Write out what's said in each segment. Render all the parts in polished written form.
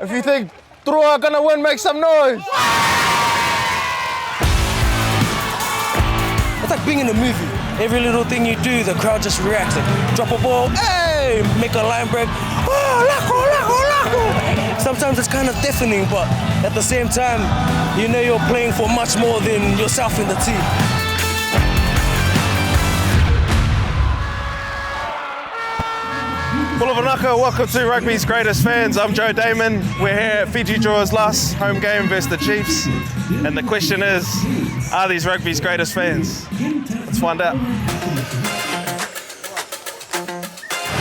If you think Drua are gonna win, make some noise. It's like being in a movie. Every little thing you do, the crowd just reacts. Like, drop a ball, hey, make a line break, oh, lako, lako, lako. Sometimes it's kind of deafening, but at the same time, you know you're playing for much more than yourself in the team. Bula Vanaka, welcome to Rugby's Greatest Fans. I'm Joe Damon. We're here at Fiji Drua's last home game versus the Chiefs. And the question is, are these Rugby's greatest fans? Let's find out.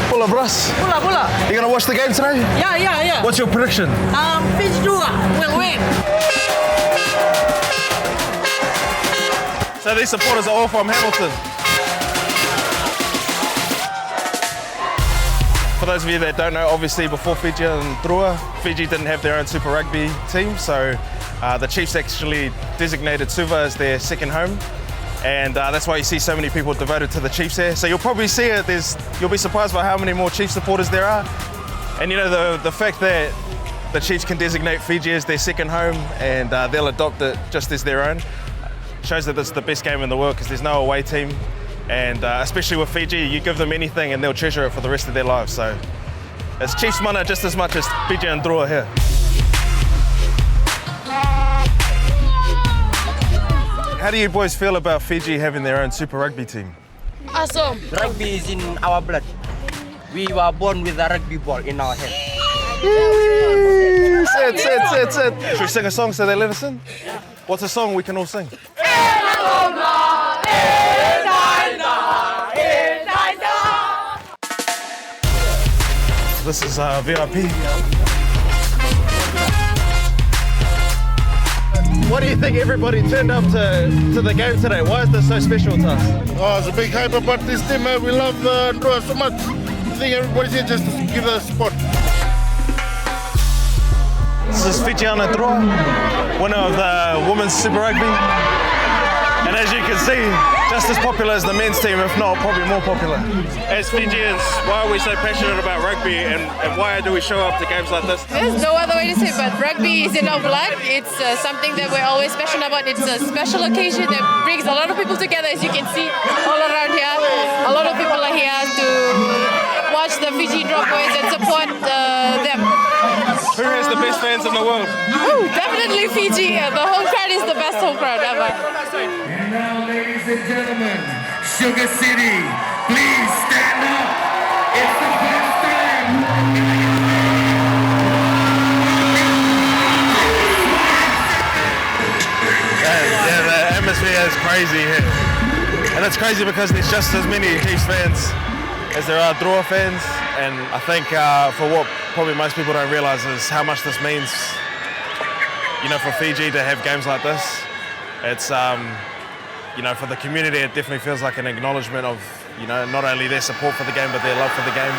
Bula Bras. Bula. You gonna watch the game today? Yeah. What's your prediction? Fiji Drua will win. So these supporters are all from Hamilton. For those of you that don't know, obviously before Fijian Drua, Fiji didn't have their own Super Rugby team, so the Chiefs actually designated Suva as their second home, and that's why you see so many people devoted to the Chiefs here. So you'll probably see it. You'll be surprised by how many more Chiefs supporters there are, and you know the fact that the Chiefs can designate Fiji as their second home and they'll adopt it just as their own shows that it's the best game in the world because there's no away team. And especially with Fiji, you give them anything and they'll treasure it for the rest of their lives. So it's Chiefs mana just as much as Fijian Drua here. How do you boys feel about Fiji having their own Super Rugby team? Awesome. Rugby is in our blood. We were born with a rugby ball in our head. Sit. Should we sing a song so they let us in? What's a song we can all sing? This is VIP. What do you think everybody turned up to the game today? Why is this so special to us? Oh, it's a big hype about this team. We love Drua so much. I think everybody's here just to give us support. This is Fijian Drua, winner of the Women's Super Rugby. And as you can see, just as popular as the men's team, if not probably more popular. As Fijians, why are we so passionate about rugby and why do we show up to games like this? There's no other way to say it, but rugby is in our blood. It's something that we're always passionate about. It's a special occasion that brings a lot of people together, as you can see all around here. A lot of people are here to watch the Fijian Drua boys and support them. Who has the best fans in the world? Ooh, definitely Fiji. The home crowd is the best home crowd ever. And now, ladies and gentlemen, Sugar City, please stand up. It's the first time. Yeah, the atmosphere is crazy here. And it's crazy because there's just as many Chiefs fans as there are Drua fans. And I think for what probably most people don't realise is how much this means, you know, for Fiji to have games like this. It's, you know, for the community, it definitely feels like an acknowledgement of, you know, not only their support for the game, but their love for the game.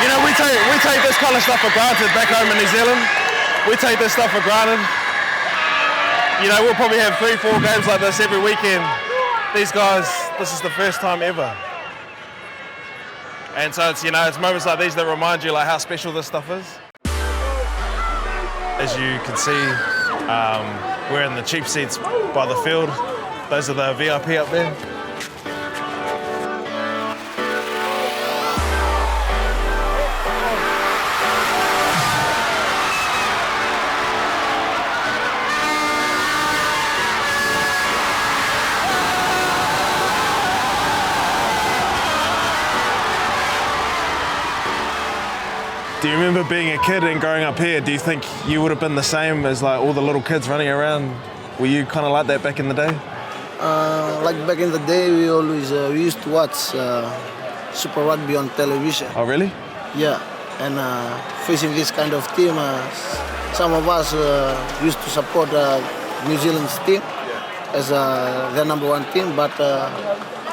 You know, we take this kind of stuff for granted back home in New Zealand. We take this stuff for granted. You know, we'll probably have 3-4 games like this every weekend. These guys, this is the first time ever. And so it's, you know, it's moments like these that remind you like how special this stuff is. As you can see, we're in the cheap seats by the field. Those are the VIP up there. Do you remember being a kid and growing up here? Do you think you would have been the same as like all the little kids running around? Were you kind of like that back in the day? Like back in the day, we always we used to watch Super Rugby on television. Oh, really? Yeah, and facing this kind of team, some of us used to support New Zealand's team as their number one team, but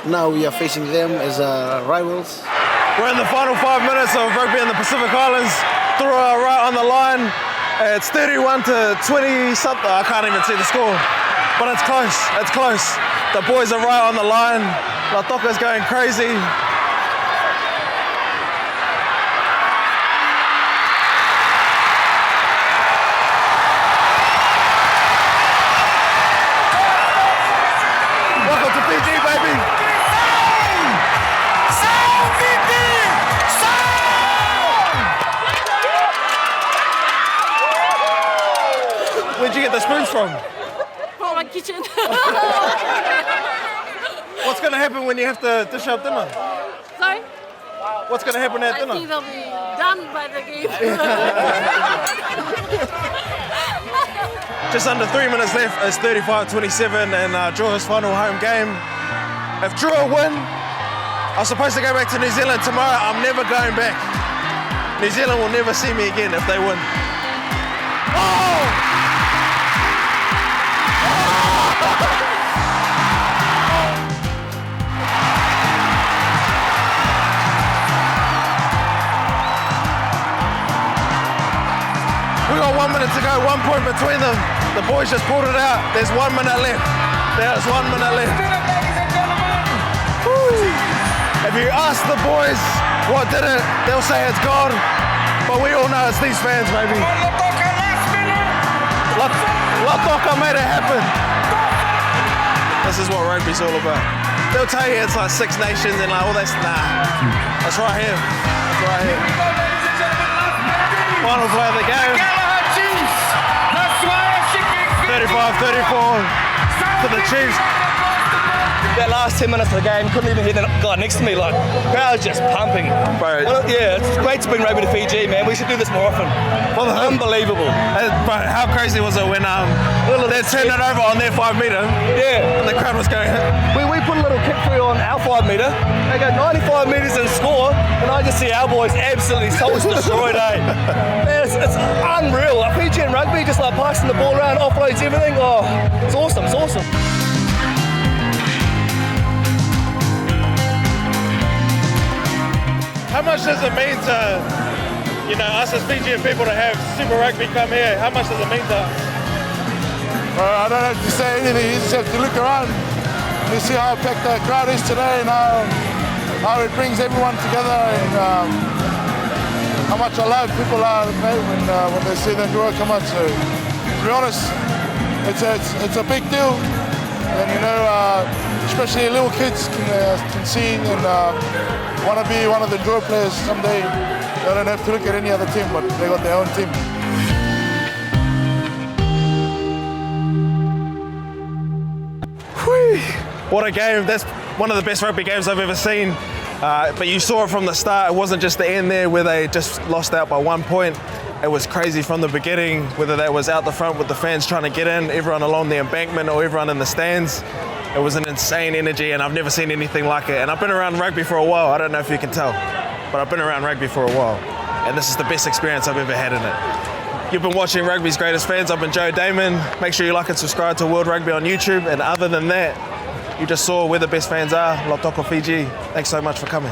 now we are facing them as rivals. We're in the final 5 minutes of rugby in the Pacific Islands. Drua right on the line. It's 31 to 20 something. I can't even see the score. But it's close, it's close. The boys are right on the line. Latoka's going crazy. Welcome to Fiji, baby. Where'd you get the spoons from? From my kitchen. What's going to happen when you have to dish out dinner? Sorry? What's going to happen at I dinner? think they'll be done by the game. Just under 3 minutes left. It's 35-27 and Drua's final home game. If Drua win, I'm supposed to go back to New Zealand tomorrow. I'm never going back. New Zealand will never see me again if they win. Oh! We got 1 minute to go, 1 point between them. The boys just pulled it out. There's 1 minute left. There's 1 minute left. Woo. If you ask the boys what did it, they'll say it's God. But we all know it's these fans, baby. Latoka made it happen. This is what rugby's all about. They'll tell you it's like Six Nations and like all that. Nah, that's right here. That's right here. Final play of the game. 35-34 to the Chiefs. That last 10 minutes of the game, couldn't even hear the guy next to me. Like, crowd's just pumping. Bro. Well, yeah, it's great to bring rugby to Fiji, man. We should do this more often. Unbelievable. But how crazy was it when they turned it over on their 5 metre? Yeah. And the crowd was going. We put a little kick through on our 5 metre. They go 95 metres and score, and I just see our boys absolutely souls destroyed, eh? Man, it's unreal. Like Fijian rugby, just like passing the ball around, offloads everything. Oh, it's awesome, it's awesome. How much does it mean to, us as Fijian people to have Super Rugby come here? How much does it mean to us? I don't have to say anything, you just have to look around and see how packed the crowd is today and how it brings everyone together and how much alive people are when they see the Drua come out. So to be honest, it's a big deal, and especially little kids can see and want to be one of the Drua players someday. They don't have to look at any other team, but they got their own team. What a game. That's one of the best rugby games I've ever seen. But you saw it from the start. It wasn't just the end there where they just lost out by 1 point. It was crazy from the beginning, whether that was out the front with the fans trying to get in, everyone along the embankment or everyone in the stands. It was an insane energy and I've never seen anything like it. And I've been around rugby for a while. I don't know if you can tell, but I've been around rugby for a while. And this is the best experience I've ever had in it. You've been watching Rugby's Greatest Fans. I've been Joe Damon. Make sure you like and subscribe to World Rugby on YouTube. And other than that, you just saw where the best fans are, Latoka, Fiji. Thanks so much for coming.